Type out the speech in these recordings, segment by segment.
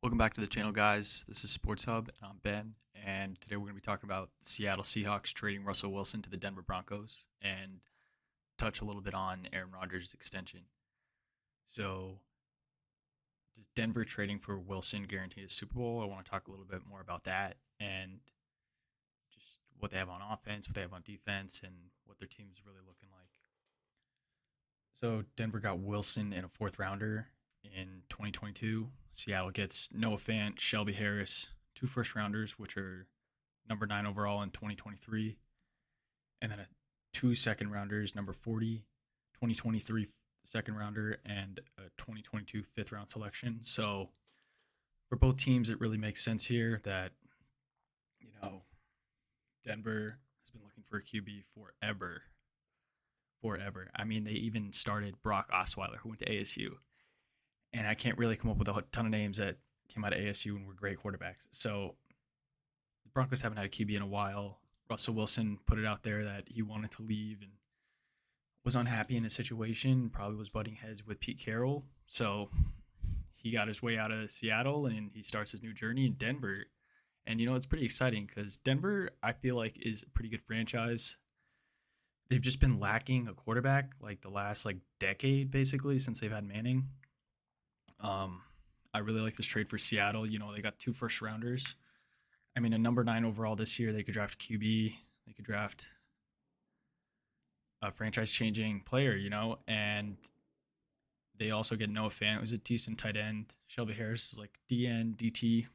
Welcome back to the channel, guys. This is Sports Hub, and I'm Ben. And today we're going to be talking about Seattle Seahawks trading Russell Wilson to the Denver Broncos and touch a little bit on Aaron Rodgers' extension. So, does Denver trading for Wilson guarantee a Super Bowl? I want to talk a little bit more about that and just what they have on offense, what they have on defense, and what their team's really looking like. So, Denver got Wilson in a fourth rounder in 2022. Seattle gets Noah Fant, Shelby Harris, two first rounders, which are number 9 overall in 2023, and then two second rounders, number 40, 2023 second rounder, and a 2022 fifth round selection. So for both teams, it really makes sense here that, you know, Denver has been looking for a QB forever. Forever. I mean, they even started Brock Osweiler, who went to ASU. And I can't really come up with a ton of names that came out of ASU and were great quarterbacks. So the Broncos haven't had a QB in a while. Russell Wilson put it out there that he wanted to leave and was unhappy in his situation, probably was butting heads with Pete Carroll. So he got his way out of Seattle and he starts his new journey in Denver. And, it's pretty exciting because Denver, I feel like, is a pretty good franchise. They've just been lacking a quarterback like the last decade, basically, since they've had Manning. I really like this trade for Seattle. They got two first rounders. I mean, a number 9 overall this year. They could draft a QB. They could draft a franchise-changing player. And they also get Noah Fant, who's a decent tight end. Shelby Harris is like DN, DT.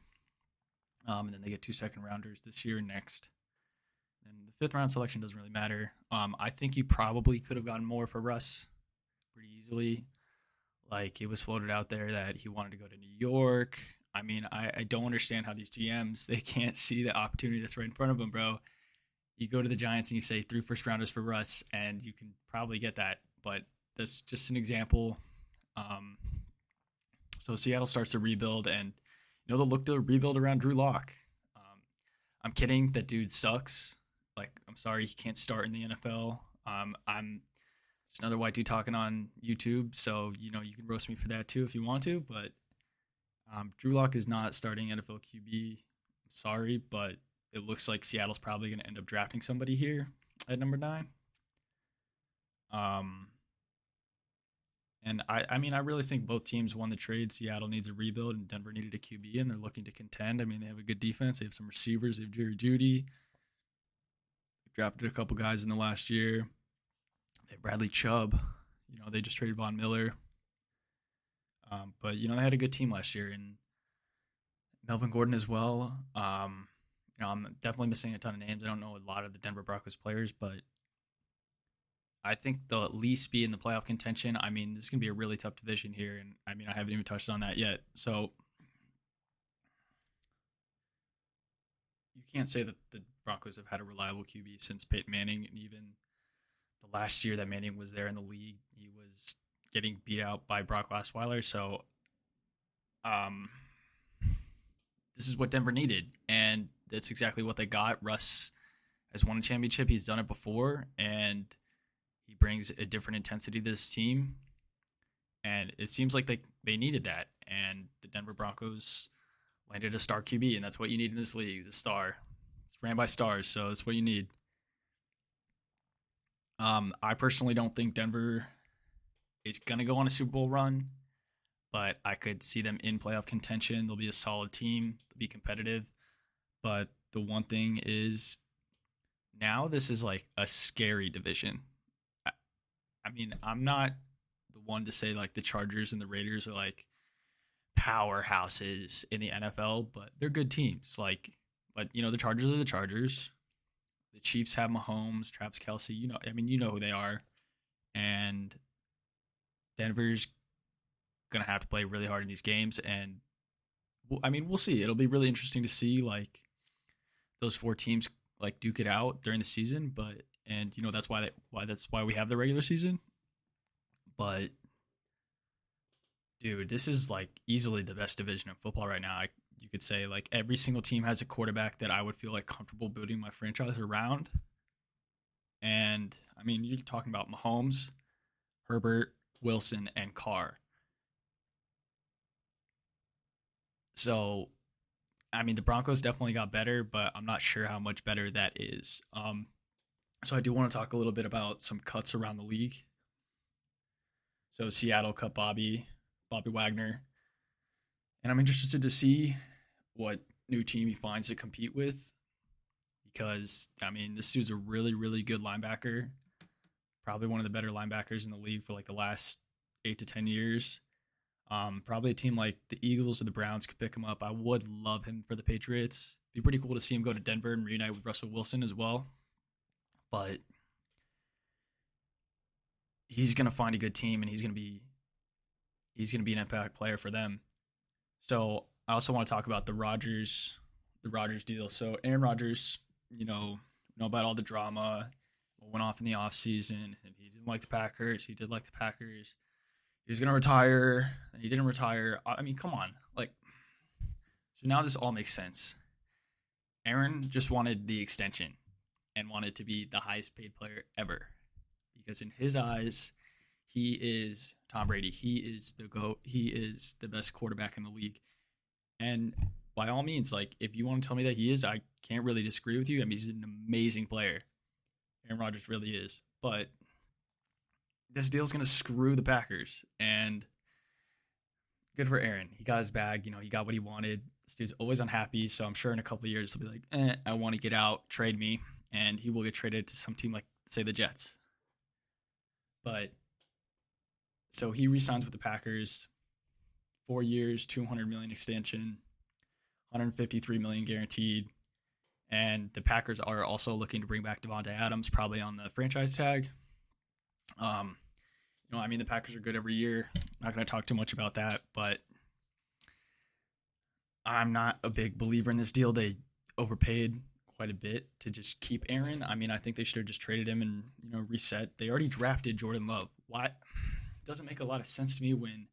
And then they get two second rounders this year and next. And the fifth round selection doesn't really matter. I think you probably could have gotten more for Russ pretty easily. Like, it was floated out there that he wanted to go to New York. I mean, I don't understand how these GMs, they can't see the opportunity that's right in front of them, bro. You go to the Giants and you say 3 first rounders for Russ, and you can probably get that. But that's just an example. So Seattle starts to rebuild, and they'll look to rebuild around Drew Lock. I'm kidding. That dude sucks. Like, I'm sorry he can't start in the NFL. I'm just another white dude talking on YouTube, so you can roast me for that too if you want to. But Drew Lock is not starting NFL QB. I'm sorry, but it looks like Seattle's probably going to end up drafting somebody here at number 9. And I mean, I really think both teams won the trade. Seattle needs a rebuild, and Denver needed a QB, and they're looking to contend. I mean, they have a good defense. They have some receivers. They have Jerry Jeudy. They've drafted a couple guys in the last year. They have Bradley Chubb. They just traded Von Miller. But they had a good team last year, and Melvin Gordon as well. I'm definitely missing a ton of names. I don't know a lot of the Denver Broncos players, but I think they'll at least be in the playoff contention. I mean, this is gonna be a really tough division here, and I mean, I haven't even touched on that yet. So you can't say that the Broncos have had a reliable QB since Peyton Manning, and even the last year that Manning was there in the league, he was getting beat out by Brock Osweiler. So, this is what Denver needed, and that's exactly what they got. Russ has won a championship. He's done it before, and he brings a different intensity to this team. And it seems like they needed that, and the Denver Broncos landed a star QB, and that's what you need in this league, is a star. It's ran by stars, so that's what you need. I personally don't think Denver is going to go on a Super Bowl run, but I could see them in playoff contention. They'll be a solid team. They'll be competitive. But the one thing is, now this is like a scary division. I mean, I'm not the one to say like the Chargers and the Raiders are like powerhouses in the NFL, but they're good teams. But the Chargers are the Chargers. The Chiefs have Mahomes, Travis Kelce. You know who they are. And Denver's going to have to play really hard in these games. And, we'll see. It'll be really interesting to see, those 4 teams, duke it out during the season. And that's why we have the regular season. But, dude, this is, easily the best division of football right now. You could say every single team has a quarterback that I would feel comfortable building my franchise around. And I mean, you're talking about Mahomes, Herbert, Wilson, and Carr. So, I mean, the Broncos definitely got better, but I'm not sure how much better that is. So I do want to talk a little bit about some cuts around the league. So Seattle cut Bobby Wagner, and I'm interested to see what new team he finds to compete with because I mean this dude's a really really good linebacker, probably one of the better linebackers in the league for like the last 8 to 10 years. Probably a team like the Eagles or the Browns could pick him up. I would love him for the Patriots. It'd be pretty cool to see him go to Denver and reunite with Russell Wilson as well. But he's gonna find a good team and he's gonna be an impact player for them. So I also want to talk about the Rodgers deal. So Aaron Rodgers, know about all the drama, what went off in the offseason, and he didn't like the Packers. He did like the Packers. He was gonna retire, and he didn't retire. I mean, come on, like. So now this all makes sense. Aaron just wanted the extension and wanted to be the highest paid player ever because in his eyes, he is Tom Brady. He is the GOAT. He is the best quarterback in the league. And by all means, like if you want to tell me that he is, I can't really disagree with you. I mean, he's an amazing player. Aaron Rodgers really is. But this deal's gonna screw the Packers. And good for Aaron. He got his bag. He got what he wanted. This dude's always unhappy. So I'm sure in a couple of years he'll be like, I want to get out, trade me, and he will get traded to some team like say the Jets. But so he resigns with the Packers, 4 years, 200 million extension, 153 million guaranteed. And the Packers are also looking to bring back Devontae Adams, probably on the franchise tag. Um, I mean, the Packers are good every year. I'm not going to talk too much about that, but I'm not a big believer in this deal. They overpaid quite a bit to just keep Aaron. I mean, I think they should have just traded him and reset. They already drafted Jordan Love. Why? It doesn't make a lot of sense to me when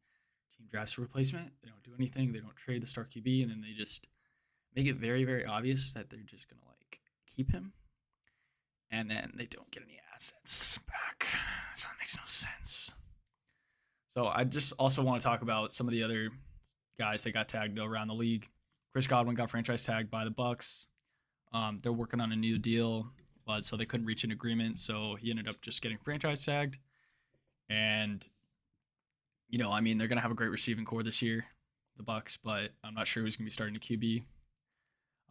team drafts a replacement. They don't do anything. They don't trade the star QB, and then they just make it very, very obvious that they're just gonna like keep him, and then they don't get any assets back. So that makes no sense. So I just also want to talk about some of the other guys that got tagged around the league. Chris Godwin got franchise tagged by the Bucks. They're working on a new deal, but so they couldn't reach an agreement. So he ended up just getting franchise tagged. And I mean, they're gonna have a great receiving core this year, the Bucks, but I'm not sure who's gonna be starting the QB.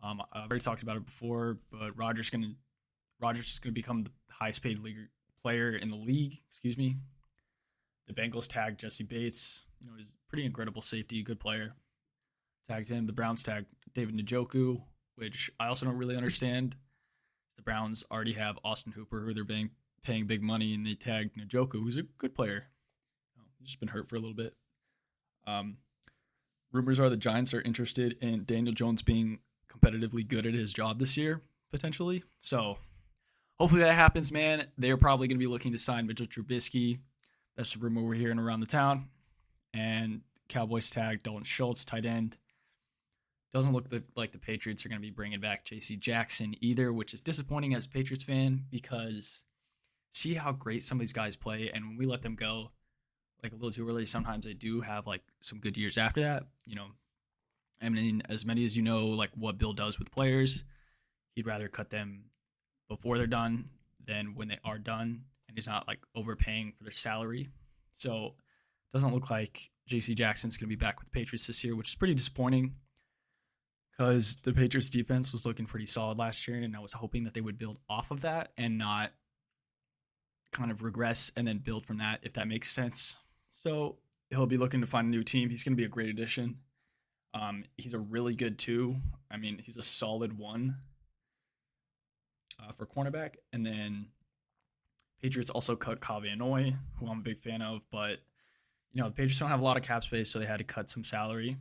I've already talked about it before, but Rodgers is gonna become the highest paid league player in the league. Excuse me. The Bengals tagged Jesse Bates. He's a pretty incredible safety, good player. Tagged him. The Browns tagged David Njoku, which I also don't really understand. The Browns already have Austin Hooper, who they're paying big money, and they tagged Njoku, who's a good player. He's just been hurt for a little bit. Rumors are the Giants are interested in Daniel Jones being competitively good at his job this year, potentially. So hopefully that happens, man. They're probably going to be looking to sign Mitchell Trubisky. That's the rumor we're hearing around the town. And Cowboys tag Dalton Schultz, tight end. Doesn't look like the Patriots are going to be bringing back J.C. Jackson either, which is disappointing as a Patriots fan because see how great some of these guys play, and when we let them go, like a little too early, sometimes they do have like some good years after that. I mean, as many as like what Bill does with players, he'd rather cut them before they're done than when they are done, and he's not like overpaying for their salary. So it doesn't look like J.C. Jackson's going to be back with the Patriots this year, which is pretty disappointing because the Patriots defense was looking pretty solid last year, and I was hoping that they would build off of that and not kind of regress and then build from that, if that makes sense. So he'll be looking to find a new team. He's going to be a great addition. He's a really good 2. I mean, he's a solid 1 for cornerback. And then Patriots also cut Kyle Van Noy, who I'm a big fan of. But, the Patriots don't have a lot of cap space, so they had to cut some salary.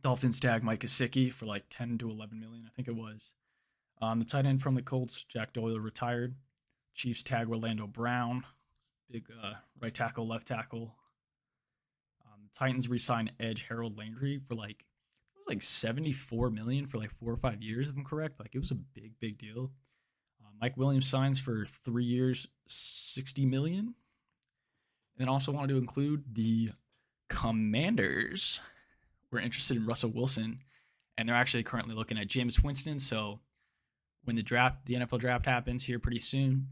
Dolphins tag Mike Gesicki for like 10 to 11 million, I think it was. The tight end from the Colts, Jack Doyle, retired. Chiefs tag Orlando Brown, big right tackle, left tackle. Titans re-signed edge Harold Landry for it was like 74 million for like 4 or 5 years, if I'm correct. Like it was a big deal. Mike Williams signs for 3 years, 60 million. And then also wanted to include the Commanders were interested in Russell Wilson, and they're actually currently looking at Jameis Winston. So when the NFL draft happens here pretty soon,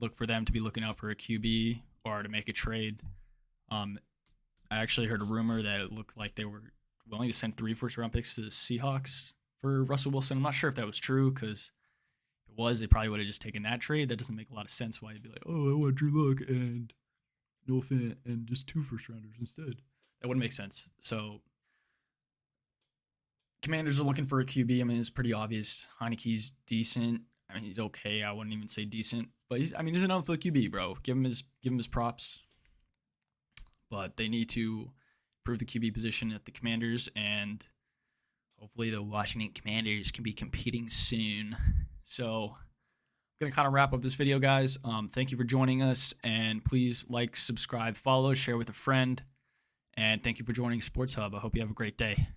look for them to be looking out for a QB or to make a trade. I actually heard a rumor that it looked like they were willing to send 3 first-round picks to the Seahawks for Russell Wilson. I'm not sure if that was true, because if it was, they probably would have just taken that trade. That doesn't make a lot of sense why you'd be like, oh, I want Drew Lock and Noah Fant and just 2 first-rounders instead. That wouldn't make sense. So Commanders are looking for a QB. I mean, it's pretty obvious. Heineke's decent. I mean, he's okay. I wouldn't even say decent, but he's an outfield QB, bro. Give him his props. But they need to improve the QB position at the Commanders, and hopefully the Washington Commanders can be competing soon. So I'm going to kind of wrap up this video, guys. Thank you for joining us, and please like, subscribe, follow, share with a friend, and thank you for joining Sports Hub. I hope you have a great day.